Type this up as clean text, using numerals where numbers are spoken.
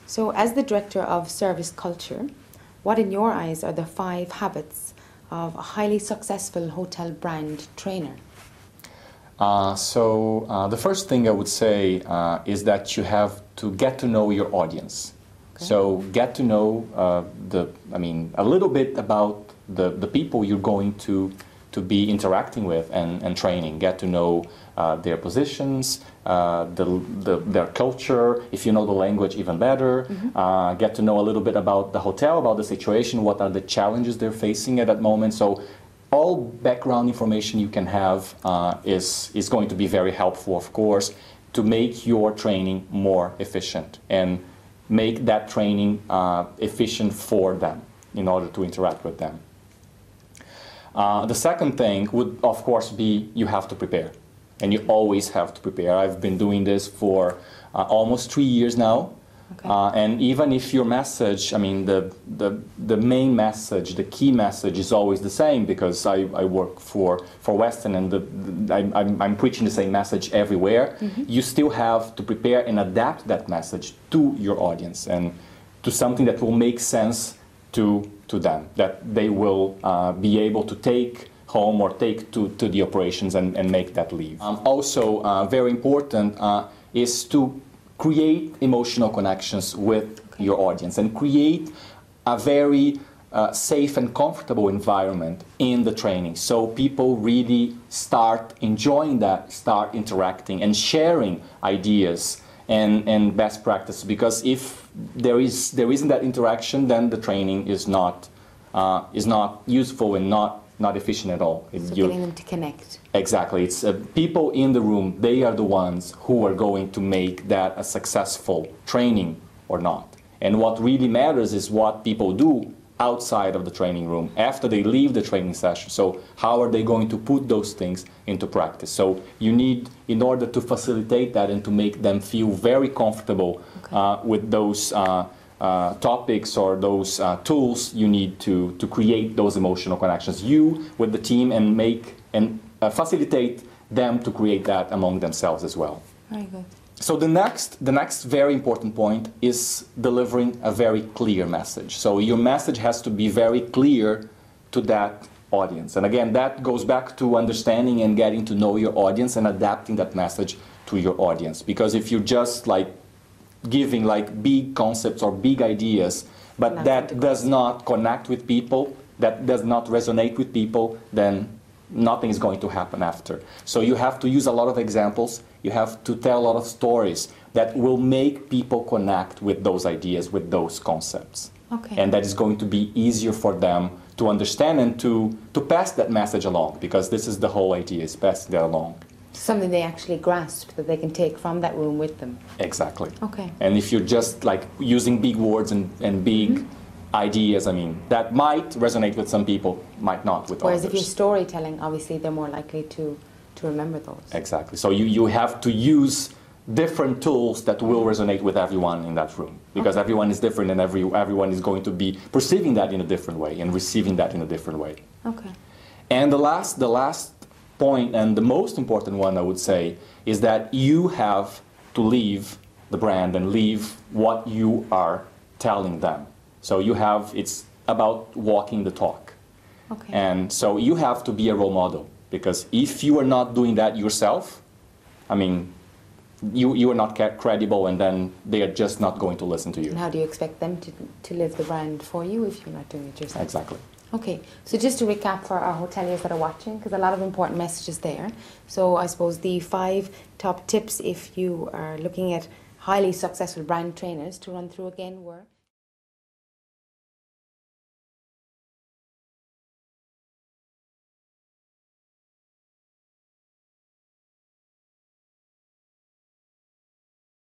So, as the Director of Service Culture, what in your eyes are the 5 habits of a highly successful hotel brand trainer? The first thing I would say is that you have to get to know your audience. Okay. So get to know a little bit about the people you're going to be interacting with and training. Get to know their positions, their culture. If you know the language, even better. Mm-hmm. Get to know a little bit about the hotel, about the situation, what are the challenges they're facing at that moment. So all background information you can have is going to be very helpful, of course, to make your training more efficient and make that training efficient for them in order to interact with them. The second thing would, of course, be you have to prepare. And you always have to prepare. I've been doing this for almost 3 years now. Okay. And even if your message, the main message, the key message is always the same, because I work for Westin and I'm preaching the same message everywhere. Mm-hmm. You still have to prepare and adapt that message to your audience and to something that will make sense to them, that they will be able to take home or take to the operations and make that leave. Also, very important is to create emotional connections with your audience and create a very safe and comfortable environment in the training, so people really start enjoying that, start interacting and sharing ideas and best practice. Because if there isn't that interaction, then the training is not useful and not efficient at all. So getting them to connect. Exactly. It's people in the room, they are the ones who are going to make that a successful training or not. And what really matters is what people do outside of the training room, after they leave the training session. So how are they going to put those things into practice? So you need, in order to facilitate that and to make them feel very comfortable with those topics or those tools, you need to create those emotional connections, you with the team, and make and facilitate them to create that among themselves as well. Very good. So the next very important point is delivering a very clear message. So your message has to be very clear to that audience. And again, that goes back to understanding and getting to know your audience and adapting that message to your audience. Because if you're just giving big concepts or big ideas, but that does not connect with people, that does not resonate with people, then nothing is going to happen after. So you have to use a lot of examples, you have to tell a lot of stories that will make people connect with those ideas, with those concepts. Okay. And that is going to be easier for them to understand and to pass that message along, because this is the whole idea, is passing that along. Something they actually grasp, that they can take from that room with them. Exactly. Okay. And if you're just using big words and big ideas, that might resonate with some people, might not with others. Whereas if you're storytelling, obviously they're more likely to remember those. Exactly. So you have to use different tools that will resonate with everyone in that room, because everyone is different and everyone is going to be perceiving that in a different way and receiving that in a different way. Okay. And the last point, and the most important one, I would say, is that you have to leave the brand and leave what you are telling them. So it's about walking the talk. Okay. And so you have to be a role model, because if you are not doing that yourself, you are not credible, and then they are just not going to listen to you. And how do you expect them to live the brand for you if you're not doing it yourself? Exactly. Okay, so just to recap for our hoteliers that are watching, because a lot of important messages there. So I suppose the 5 top tips if you are looking at highly successful brand trainers to run through again were...